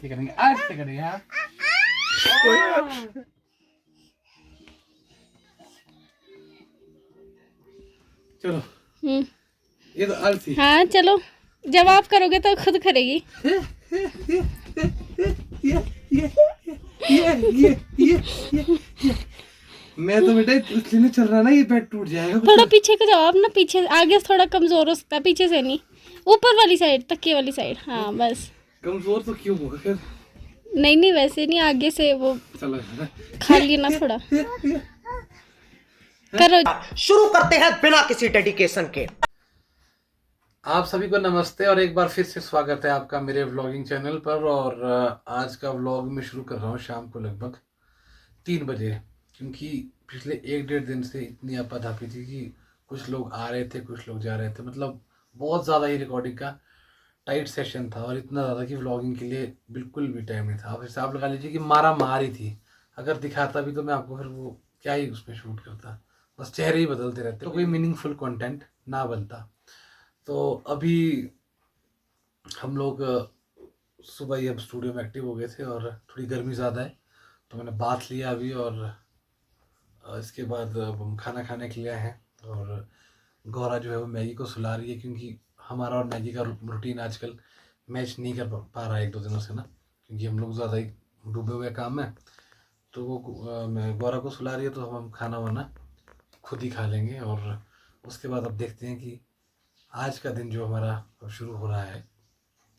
आरती करेंगे, आरती करेंगे। हाँ चलो ये तो आरती। हाँ चलो, जब आप करोगे तो खुद करेगी। ये मैं तो बेटा इसलिए नहीं चल रहा ना, ये पैर टूट जाएगा। थोड़ा पीछे को जाओ आप ना, पीछे आगे से थोड़ा कमजोर हो सकता है, पीछे से नहीं, ऊपर वाली साइड, तकिए वाली साइड। हाँ बस। कमजोर तो क्यों होगा फिर? नहीं नहीं, वैसे नहीं, आगे से वो चलो खा लिया ना थोड़ा। करो। शुरू करते हैं बिना किसी डेडिकेशन के। आप सभी को नमस्ते और एक बार फिर से स्वागत है आपका मेरे व्लॉगिंग चैनल पर। और आज का व्लॉग मैं शुरू कर रहा हूँ शाम को लगभग 3 बजे, क्योंकि पिछले 1-1.5 दिन से इतनी आपाधापी थी कि कुछ लोग आ रहे थे, कुछ लोग जा रहे थे। मतलब बहुत ज़्यादा ही रिकॉर्डिंग का टाइट सेशन था और इतना ज़्यादा कि व्लॉगिंग के लिए बिल्कुल भी टाइम नहीं था। आप हिसाब लगा लीजिए कि मारा मार ही थी। अगर दिखाता भी तो मैं आपको, फिर वो क्या ही उसमें शूट करता, बस चेहरे ही बदलते रहते, तो कोई मीनिंगफुल कंटेंट ना बनता। तो अभी हम लोग सुबह ही अब स्टूडियो में एक्टिव हो गए थे और थोड़ी गर्मी ज़्यादा है तो मैंने बाथ लिया अभी। और इसके बाद अब हम खाना खाने के लिए आए हैं और गौरा जो है वो मैगी को सुला रही है, क्योंकि हमारा और मैगी का रूटीन आजकल मैच नहीं कर पा रहा है 1-2 दिनों से ना, क्योंकि हम लोग ज़्यादा ही डूबे हुए काम में। तो वो मैं गौरा को सुला रही है, तो हम खाना वाना खुद ही खा लेंगे। और उसके बाद अब देखते हैं कि आज का दिन जो हमारा अब शुरू हो रहा है,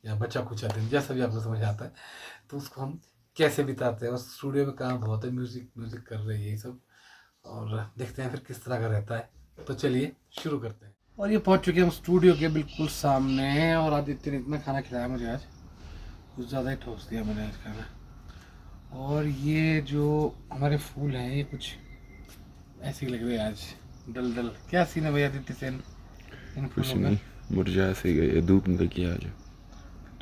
या बचा खुचा दिन, जैसा भी आपको समझ आता है, तो उसको हम कैसे बिताते हैं। बस स्टूडियो में काम बहुत है, म्यूज़िक कर रही है ये सब, और देखते हैं फिर किस तरह का रहता है। तो चलिए शुरू करते हैं। और ये पहुंच चुके हैं हम स्टूडियो के बिल्कुल सामने। और आदित्य ने इतना खाना खिलाया मुझे आज, कुछ ज़्यादा ही ठोस दिया मैंने आज खाना। और ये जो हमारे फूल हैं ये कुछ ऐसे ही लग रहे हैं आज, डल डल। क्या सीन है भैया आदित्य सेन इन फूलों का? मुरझा से गए, धूप निकल के आज।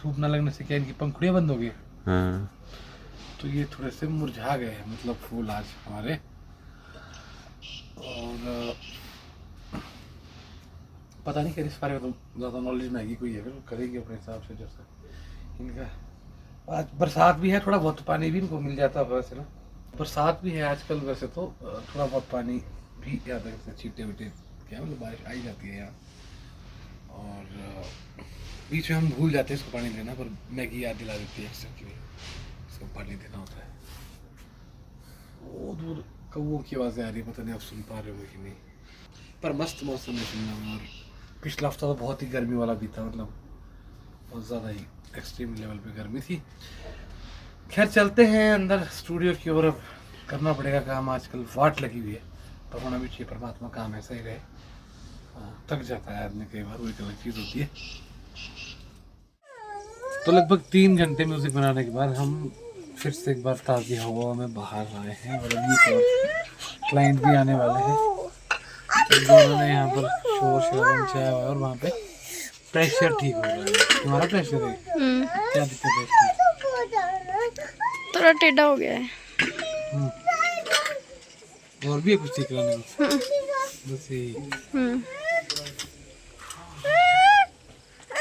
धूप ना लगने से क्या इनकी पंखुड़ियाँ बंद हो गई? हाँ, तो ये थोड़े से मुरझा गए हैं, मतलब फूल आज हमारे। और पता नहीं कि इस बारे में तो ज़्यादा नॉलेज मैगी कोई है, फिर वो करेंगे अपने हिसाब से जैसा इनका। आज बरसात भी है, थोड़ा बहुत पानी भी इनको मिल जाता है वैसे ना, बरसात भी है आजकल वैसे तो थोड़ा बहुत पानी भी ज़्यादा जैसे छींटे वीटे क्या, मतलब बारिश आई जाती है यहाँ। और बीच में हम भूल जाते हैं इसको पानी देना, पर मैगी याद दिला देती है अक्सर कि इसको पानी देना होता है। वो दूर कौओं की आवाज़ें आ रही है, पता नहीं आप सुन पा रहे हो कि नहीं, पर मस्त मौसम है शिमला में। और पिछला हफ्ता तो बहुत ही गर्मी वाला भी था, मतलब बहुत ज़्यादा ही एक्सट्रीम लेवल पे गर्मी थी। खैर चलते हैं अंदर स्टूडियो की ओर, अब करना पड़ेगा काम। आजकल वाट लगी हुई है, पर होना भी चाहिए, परमात्मा काम ऐसा ही रहे। थक जाता है आदमी कई बार, वो एक अलग चीज़ होती है। तो लगभग 3 घंटे म्यूज़िक बनाने के बाद हम फिर से एक बार ताज़ी हवा में बाहर आए हैं। और अभी तो क्लाइंट भी आने वाले हैं, तो दोनों ने यहाँ पर शोर शराबा मचाया हुआ है। और वहाँ पे प्रेशर ठीक हो रहा है। तुम्हारा प्रेशर है क्या? दिक्कत है इसमें? थोड़ा टेढ़ा हो गया है। और भी है कुछ ठीक कराने को? बस यही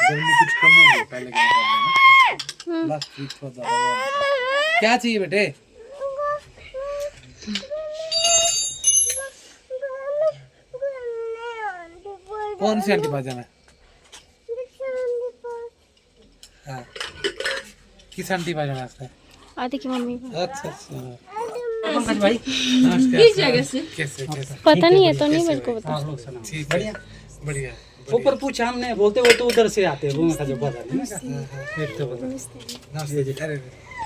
गर्मी कुछ कम हो गई पहले के मुकाबले ना, लास्ट वीक थोड़ा ज़्यादा हुआ। क्या चाहिए बेटे? कौन सी आंटी पास जाना है? हाँ, किस आंटी पास जाना है? आदि की मम्मी को। अच्छा अच्छा, पंकज भाई नमस्कार। कैसे कैसे? पता नहीं है तो नहीं मेरे को पता। आप लोग सलाम। ठीक बढ़िया। है, बढ़िया। ऊपर पूछा हमने, बोलते वो तो उधर से आते हैं, रूम का जो बता देना एक तो बता। नमस्ते जी। अरे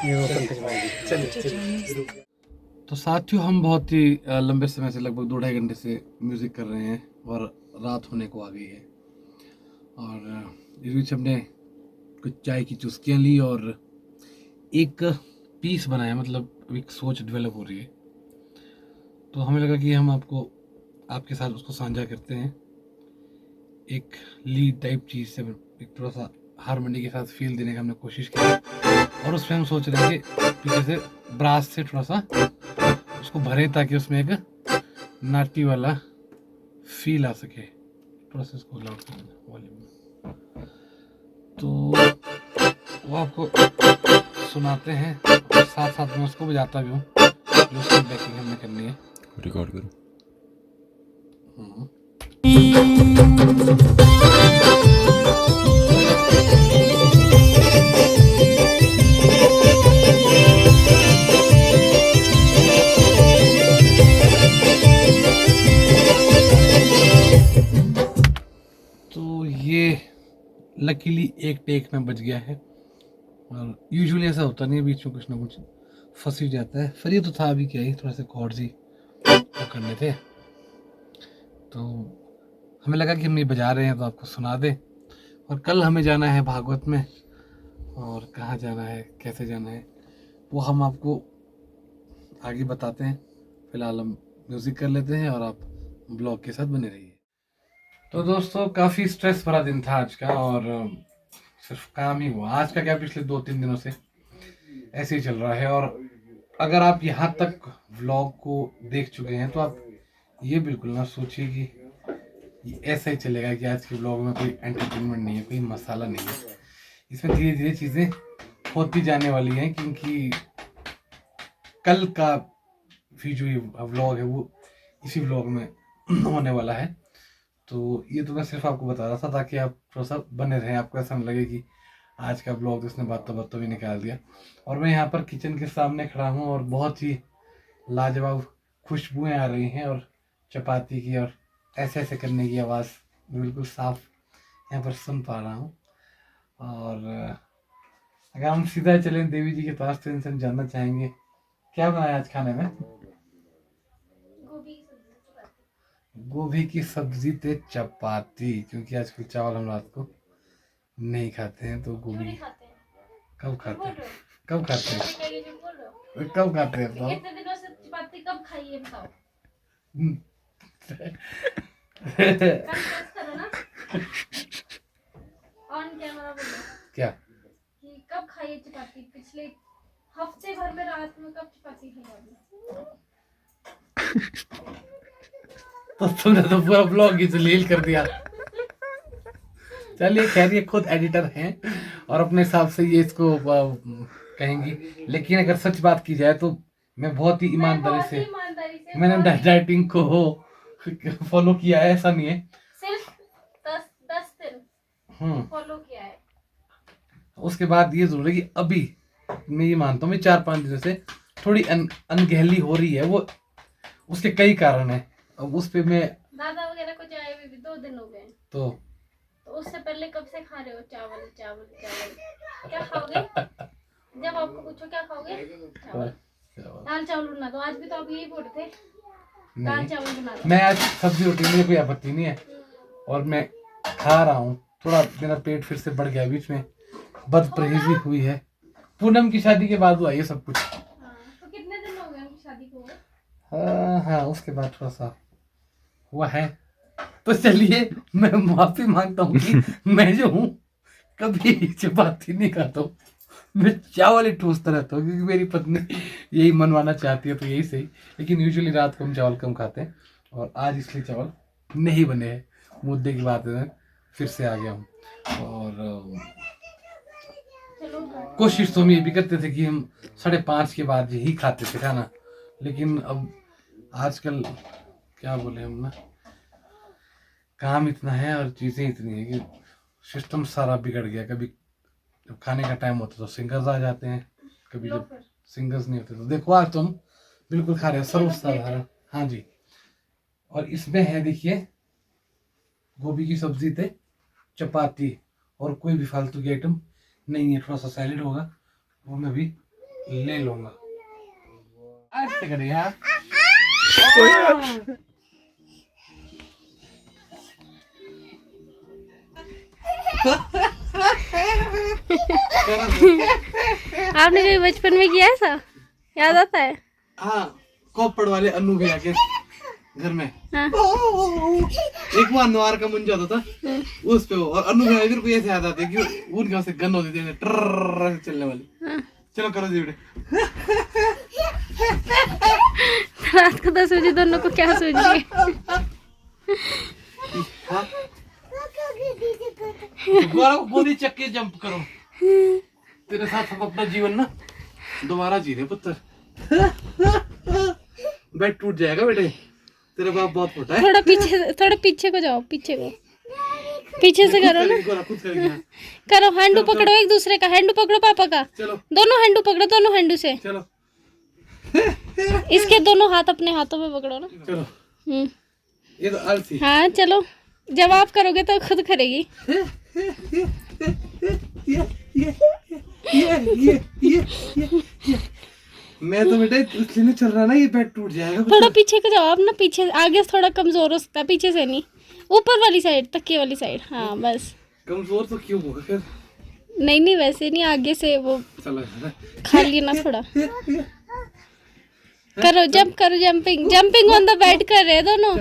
ये वो पंकज भाई। चलिए। तो साथियों, हम बहुत ही लंबे समय से, लगभग 2-2.5 घंटे से म्यूज़िक कर रहे हैं और रात होने को आ गई है। और इस बीच हमने कुछ चाय की चुस्कियाँ ली और एक पीस बनाया, मतलब एक सोच डेवलप हो रही है। तो हमें लगा कि हम आपके साथ उसको साझा करते हैं। एक लीड टाइप चीज़ से एक थोड़ा सा हारमोनी के साथ फील देने की हमने कोशिश की, और उसमें हम सोच रहे हैं कि पीछे से ब्रास से थोड़ा सा उसको भरें, ताकि उसमें एक नाटी वाला फील आ सके। थोड़ा सा इसको लाउड कर दें वॉल्यूम में, तो वो आपको सुनाते हैं और साथ साथ में उसको बजाता भी हूँ जो उसकी बैकिंग हमने करनी है। रिकॉर्ड करो। तो ये लकीली एक टेक में बज गया है और यूजुअली ऐसा होता नहीं है, बीच में कुछ ना कुछ फंस ही जाता है। फिर ये तो था अभी क्या ही, थोड़ा से कॉर्ड्स ही वो करने थे, तो हमें लगा कि हम ये बजा रहे हैं तो आपको सुना दें। और कल हमें जाना है भागवत में, और कहाँ जाना है कैसे जाना है वो हम आपको आगे बताते हैं। फिलहाल हम म्यूज़िक कर लेते हैं और आप ब्लॉग के साथ बने रहिए। तो दोस्तों काफ़ी स्ट्रेस भरा दिन था आज का, और सिर्फ काम ही हुआ आज का क्या, पिछले 2-3 दिनों से ऐसे ही चल रहा है। और अगर आप यहाँ तक व्लॉग को देख चुके हैं तो आप ये बिल्कुल ना सोचिए कि ये ऐसा ही चलेगा कि आज के व्लॉग में कोई एंटरटेनमेंट नहीं है, कोई मसाला नहीं है। इसमें धीरे धीरे चीज़ें होती जाने वाली हैं, क्योंकि कल का भी जो व्लॉग है वो इसी व्लॉग में होने वाला है। तो ये तो मैं सिर्फ आपको बता रहा था ताकि आप थोड़ा सा बने रहें, आपको ऐसा नहीं लगे कि आज का ब्लॉग उसने बातों बातों भी निकाल दिया। और मैं यहाँ पर किचन के सामने खड़ा हूँ और बहुत ही लाजवाब खुशबुएं आ रही हैं, और चपाती की और ऐसे ऐसे करने की आवाज़ बिल्कुल साफ यहाँ पर सुन पा रहा हूँ। और अगर हम सीधा चलें देवी जी के पास तो इनसे हम जानना चाहेंगे क्या बनाया आज खाने में। गोभी की सब्जी ते चपाती, क्योंकि आजकल चावल हम रात को नहीं खाते हैं, तो गोभी कब खाते हैं, कब खाते हैं, कब खाते हैं, इतने दिनों से चपाती कब खाई है बताओ। करो ना ऑन कैमरा बोलो क्या कि कब खाई है चपाती, पिछले हफ्ते भर में रात में कब चपाती खाई आपने। तो तुमने तो पूरा ब्लॉग ही जलील कर दिया। चलिए खैर, ये खुद एडिटर हैं और अपने हिसाब से ये इसको कहेंगी, लेकिन अगर सच बात की जाए तो मैं बहुत ही ईमानदारी से मैंने डाइटिंग को फॉलो किया है, ऐसा नहीं है। सिर्फ 10 दिन फॉलो किया है। उसके बाद ये जरूर है कि अभी मैं ये मानता हूँ 4-5 दिनों से थोड़ी अनगहली हो रही है, वो उसके कई कारण है। अब उस पे मैं दादा वगैरह को जाए हुए भी 2 दिन हो गए, तो उससे पहले कब से खा रहे हो चावल चावल चावल। क्या खाओगे जब आपको पूछो क्या खाओगे, चावल दाल चावल बना दो। आज भी तो आप यही बोल रहे थे दाल चावल बना दो। मैं आज सब्जी रोटी, मुझे कोई आपत्ति नहीं है और मैं खा रहा हूँ। थोड़ा मेरा पेट फिर से बढ़ गया, बीच में बदपरहेजी हुई है। पूनम की शादी के बाद हुआ ये सब कुछ। तो कितने दिन हो गए उनकी शादी को। हाँ उसके बाद थोड़ा सा हुआ है। तो चलिए मैं माफी मांगता हूँ कि मैं जो हूँ कभी चपाती नहीं खाता हूँ, मैं चावल ही ठूसता रहता हूँ, क्योंकि मेरी पत्नी यही मनवाना चाहती है तो यही सही। लेकिन यूजुअली रात को हम चावल कम खाते हैं और आज इसलिए चावल नहीं बने हैं। मुद्दे की बात है, फिर से आ गया हूँ। और कोशिश तो हम ये भी करते थे कि हम 5:30 के बाद यही खाते थे खाना, लेकिन अब आजकल क्या बोले हम ना, काम इतना है और चीज़ें इतनी है कि सिस्टम सारा बिगड़ गया। कभी जब खाने का टाइम होता तो सिंगर्स आ जाते हैं, कभी जब सिंगर्स नहीं होते तो देखो आज तो हम बिल्कुल खा रहे हैं सर्वसाधारण। हाँ जी, और इसमें है देखिए गोभी की सब्जी थे चपाती और कोई भी फालतू की आइटम नहीं है। थोड़ा सा सैलेड होगा वो मैं भी ले लूंगा। ऐसे करें यार। आपने कभी बचपन में किया ऐसा, याद आता है। हाँ, कोपड़ वाले अन्नू भैया के घर में हाँ। एक बार नवार का मुंजा होता था उस पे, और अन्नू भैया इधर को ऐसे याद आते कि उनके वहां से गन होती थी ट्रर चलने वाली। हाँ। चलो करो जीवड़े। रात को 10 बजे दोनों को क्या सूझ गई। गोदी चक्के जंप करो तेरे साथ हम अपना जीवन ना दोबारा जी रहे पुत्र। बेड टूट जाएगा बेटे, तेरा बाप बहुत मोटा है। थोड़ा पीछे को जाओ, पीछे को, पीछे से करो ना, खुद करेंगे। करो। हैंडू पकड़ो एक दूसरे का, हैंडू पकड़ो पापा का, चलो दोनों हैंडू पकड़ो, दोनों हैंडू से। चलो इसके दोनों हाथ अपने हाथों में पकड़ो ना। चलो। ये तो आलसी। हाँ चलो, जब आप करोगे तो खुद करेगी। ये मैं तो बेटा इसलिए नहीं चल रहा ना, ये बेड टूट जाएगा। थोड़ा पीछे को जाओ आप ना, पीछे आगे थोड़ा कमजोर हो सकता है, पीछे से नहीं, ऊपर वाली साइड, तकिए वाली साइड। हाँ बस। कमजोर तो क्यों होगा फिर? नहीं वैसे नहीं, आगे से वो खा लिया ना थोड़ा। करो जंप, करो jumping, jumping on the bed कर रहे हैं दोनों।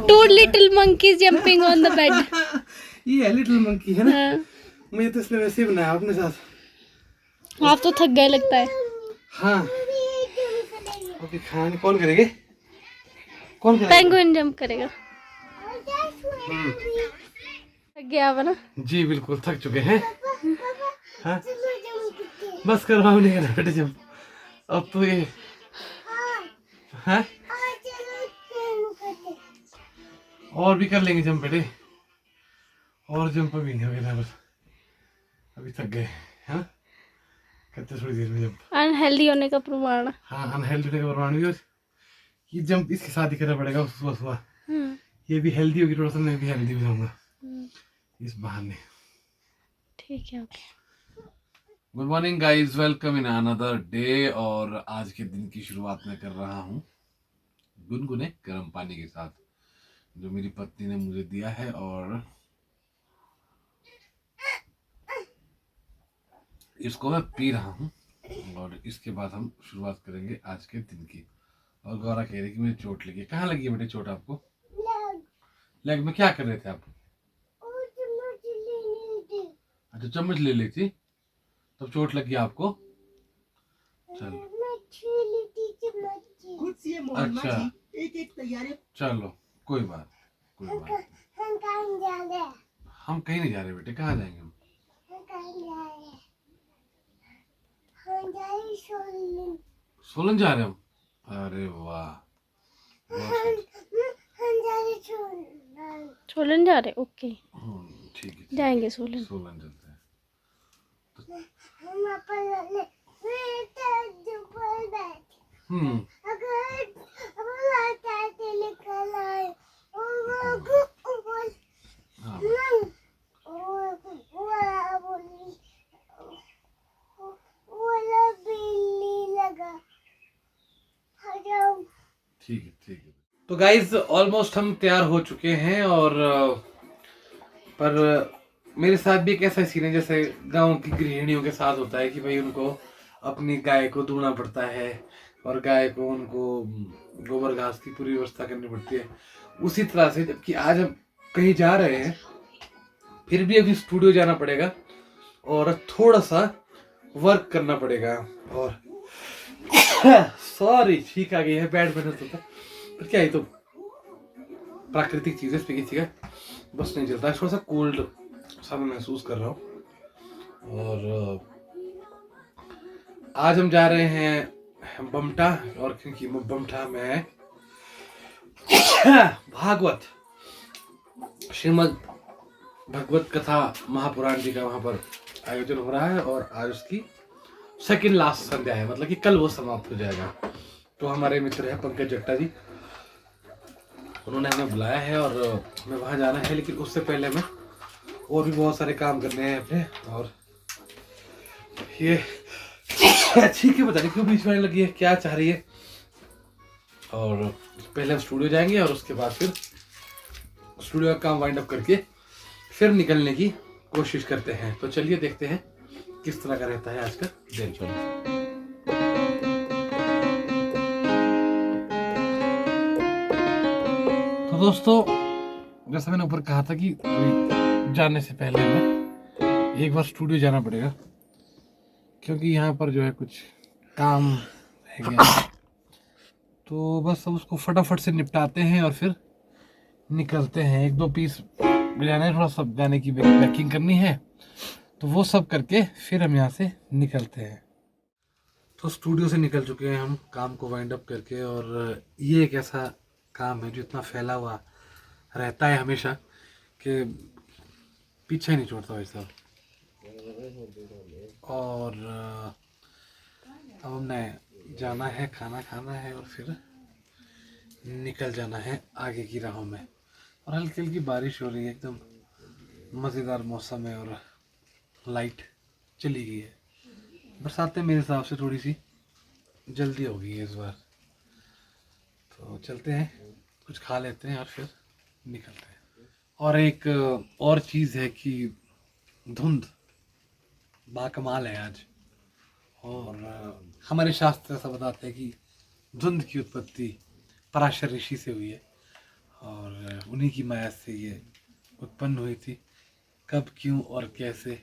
Two little monkeys jumping on the bed. ये लिटिल मंकी है ना। हाँ। मुझे तो इसने वैसे ही बनाया अपने साथ। आप तो थक गए लगता है। हाँ ओके, खाने कौन करेंगे? कौन करेगा? पेंगुइन जंप करेगा। थक गया अब ना? जी बिल्कुल थक चुके हैं। हाँ बस करो, हम नहीं करना बेटे जंप अब तो। ये हाँ और भी कर लेंगे जंप बेटे, और जंप भी नहीं होगा बस, अभी थक गए। हाँ करते थोड़ी देर में जंप। अनहेल्दी होने का प्रमाण। हाँ अनहेल्दी होने का प्रमाण भी। और ये जंप इसके साथ ही करना पड़ेगा सुबह सुबह। ये भी हेल्दी होगी थोड़ा सा, मैं भी हेल्दी हो जाऊंगा इस बहाने। ठीक है okay. Good morning guys, welcome in another day. और आज के दिन की शुरुआत मैं कर रहा हूँ गुनगुने गर्म पानी के साथ, जो मेरी पत्नी ने मुझे दिया है। और इसको मैं पी रहा हूँ, और इसके बाद हम शुरुआत करेंगे आज के दिन की। और गौरा कह रही कि मुझे चोट लगी है। कहाँ लगी है बेटे चोट आपको? लेग में। क्या कर रहे थे आप? अच्छा चम्मच ले ली थी तब चोट लगी आपको? चलो अच्छा चलो कोई बात हम कहीं नहीं जा रहे बेटे। कहाँ जाएंगे हम? सोलन जा रहे हम? अरे वाह, सोलन जा रहे? ओके ठीक है जाएंगे सोलन। सोलन चलते हैं। ठीक है। तो गाइज ऑलमोस्ट हम तैयार हो चुके हैं। और पर मेरे साथ भी एक ऐसा सीन है जैसे गांव की गृहिणियों के साथ होता है कि भाई उनको अपनी गाय को दूहना पड़ता है, और गाय को उनको गोबर घास की पूरी व्यवस्था करनी पड़ती है। उसी तरह से जबकि आज हम कहीं जा रहे हैं, फिर भी अभी स्टूडियो जाना पड़ेगा और थोड़ा सा वर्क करना पड़ेगा। और सॉरी ठीक आ गई है, बैड बनत होता पर क्या है, तो प्राकृतिक चीजें इस पे किसी का बस नहीं चलता। थोड़ा सा कोल्ड सा मैं महसूस कर रहा हूँ। और आज हम जा रहे हैं बमटा, और क्योंकि बमटा में भागवत श्रीमद् भगवत कथा महापुराण जी का वहां पर आयोजन हो रहा है। और आज उसकी सेकंड लास्ट संध्या है, मतलब कि कल वो समाप्त हो जाएगा। तो हमारे मित्र है पंकज जट्टा जी, उन्होंने हमें बुलाया है और हमें वहाँ जाना है। लेकिन उससे पहले मैं और भी बहुत सारे काम करने हैं अपने। और ये ठीक है, पता नहीं क्यों बीच में लगी है, क्या चाह रही है। और पहले हम स्टूडियो जाएंगे और उसके बाद फिर स्टूडियो का काम वाइंड अप करके फिर निकलने की कोशिश करते हैं। तो चलिए देखते हैं किस तरह का रहता है आज का दिन। तो दोस्तों, जैसा मैंने ऊपर कहा था कि जाने से पहले हमें एक बार स्टूडियो जाना पड़ेगा, क्योंकि यहाँ पर जो है कुछ काम है गया। तो बस अब उसको फटाफट से निपटाते हैं और फिर निकलते हैं। एक दो पीस बजाने, थोड़ा सा गाने की पैकिंग करनी है, तो वो सब करके फिर हम यहाँ से निकलते हैं। तो स्टूडियो से निकल चुके हैं हम काम को वाइंड अप करके, और ये एक ऐसा काम है जो इतना फैला हुआ रहता है हमेशा कि पीछे नहीं छोड़ता भाई साहब। और अब हमने जाना है, खाना खाना है और फिर निकल जाना है आगे की राहों में। और हल्की हल्की बारिश हो रही है, एकदम मज़ेदार मौसम है और लाइट चली गई है। बरसातें मेरे हिसाब से थोड़ी सी जल्दी हो गई है इस बार। तो चलते हैं, कुछ खा लेते हैं और फिर निकलते हैं। और एक और चीज़ है कि धुंध बाकमाल है आज, और हमारे शास्त्र ऐसा बताते हैं कि धुंध की उत्पत्ति पराशर ऋषि से हुई है और उन्हीं की माया से ये उत्पन्न हुई थी। कब, क्यों और कैसे,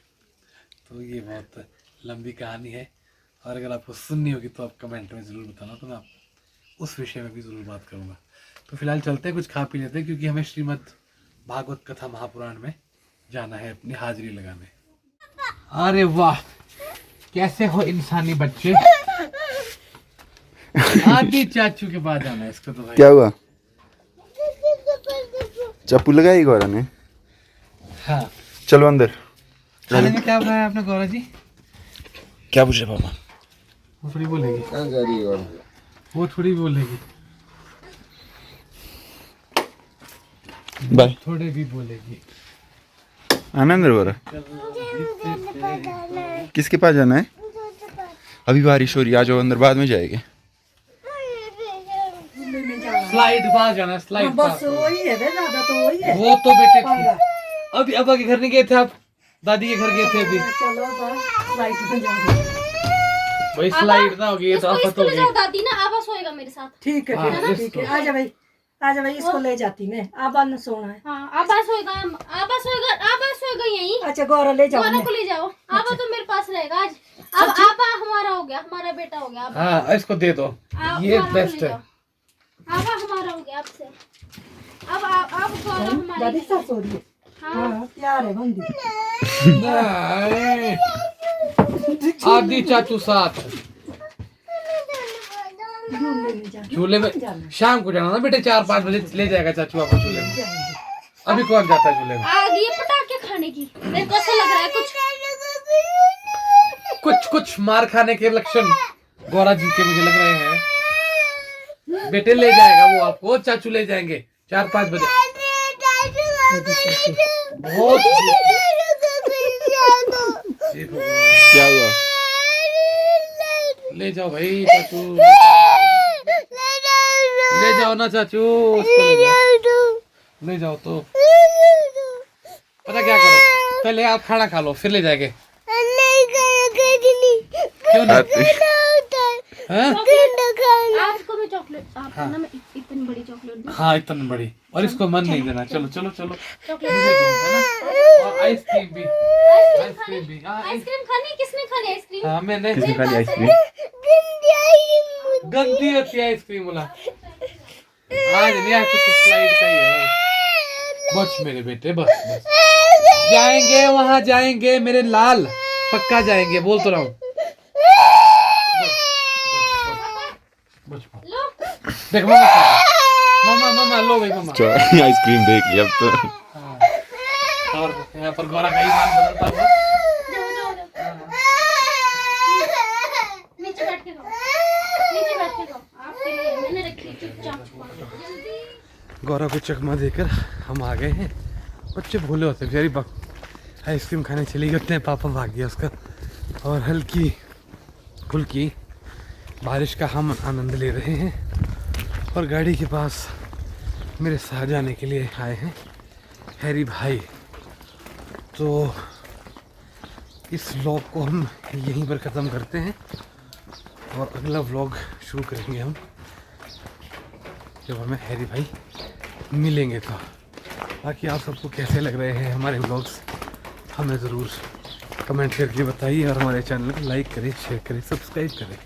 तो ये बहुत लंबी कहानी है, और अगर आपको सुननी होगी तो आप कमेंट में ज़रूर बताना, तो मैं उस विषय में भी ज़रूर बात करूँगा। तो फिलहाल चलते हैं, कुछ खा पी लेते हैं, क्योंकि हमें श्रीमद् भागवत कथा महापुराण में जाना है अपनी हाजिरी लगाने। अरे वाह, कैसे हो इंसानी बच्चे। आदि चाचू के पास जाना है इसको। तो भाई क्या हुआ? चप्पू लगाई गौरा ने? हाँ, चलो अंदर। खाने में क्या बनाया आपने गौरा जी? क्या पूछ रहे पापा? वो थोड़ी बोलेगी, वो थोड़ी बोलेगी, बाय। थोड़े भी बोलेगी। आना अंदर गौरा। किसके पास जाना है? अभी बारिश हो रही है, आ जाओ अंदर, बाद में जाएंगे। स्लाइड पास जाना है, स्लाइड पास। बस वही है बे, ज्यादा तो वही है। वो तो बेटे अभी अब्बा के घर नहीं गए थे आप? दादी के घर गए थे अभी? चलो बस फ्लाइट में जाओ। भाई स्लाइड ना हो गई तो आफत हो गई। दादी ना आबा सोएगा मेरे साथ। ठीक है, हाँ, ठीक है, ठीक है। आजा भाई, आजा भाई, इसको ले जाती मैं। आबा ने सोना है। हाँ, आबा सोएगा, आबा सोएगा, आबा सोएगा यहीं। अच्छा गौरा ले जाओ। गौरा को ले जाओ, आबा तो मेरे पास रहेगा आज। अब आबा हमारा हो गया, हमारा बेटा हो गया। हाँ, इसको दे दो, ये बेस्ट है। आबा हमारा हो गया आपसे। अब आप गौरा हमारी। दादी सास हो रही है। हाँ, प्यार है बंदी। आदि चाचू साथ झूले में शाम को जाना ना बेटे, 4-5 बजे ले जाएगा चाचू आपको झूले में। अभी कौन जाता है झूले में? आ गई पटाखे खाने की। मेरे को ऐसा लग रहा है कुछ मार खाने के लक्षण गौरा जी के मुझे लग रहे हैं। बेटे ले जाएगा वो आपको, चाचू ले जाएंगे 4-5 बजे। बहुत क्या हुआ? ले जाओ भाई चाचू, ले जाओ ना चाचू, उसको ले जाओ तो। पता क्या करो, पहले आप खाना खा लो फिर ले जाएंगे। क्यों नहीं? हाँ? आपको मैं चॉकलेट, आपको ना मैं इतनी बड़ी चॉकलेट दूं। हाँ, इतनी बड़ी, और इसको मन नहीं देना। चलो चलो चलो, चॉकलेट और आइसक्रीम भी, आइसक्रीम भी। हाँ, आइसक्रीम खानी, किसने खानी आइसक्रीम? हाँ मैंने। किसने खाली आइसक्रीम? गंदी होती है आइसक्रीम वाला। आज नहीं, आज तो स्लाइड का ही है। बस मेरे बेटे, बस जाएंगे, वहां जाएंगे मेरे लाल, पक्का जाएंगे, बोल तो रहा हूँ। लो, देख मामा लो भाई मामा। आइसक्रीम देख लिया अब तो। और यहाँ पर गौरा का ही मान बदलता हुआ। जाओ। नीचे बैठ के खाओ, नीचे बैठ के खाओ। आपके लिए मैंने रखी चुपचाप। गौरा को चकमा देकर हम आ गए हैं। बच्चे भूले होते बेचारी, आइसक्रीम खाने चली गई, उतने पापा भाग गया उसका। और हल्की फुल्की बारिश का हम आनंद ले रहे हैं, और गाड़ी के पास मेरे साथ जाने के लिए आए हैं हैरी भाई। तो इस व्लॉग को हम यहीं पर ख़त्म करते हैं, और अगला व्लॉग शुरू करेंगे हम जब हमें हैरी भाई मिलेंगे। तो बाकी आप सबको कैसे लग रहे हैं हमारे व्लॉग्स, हमें ज़रूर कमेंट करके बताइए, और हमारे चैनल को लाइक करें, शेयर करें, सब्सक्राइब करें।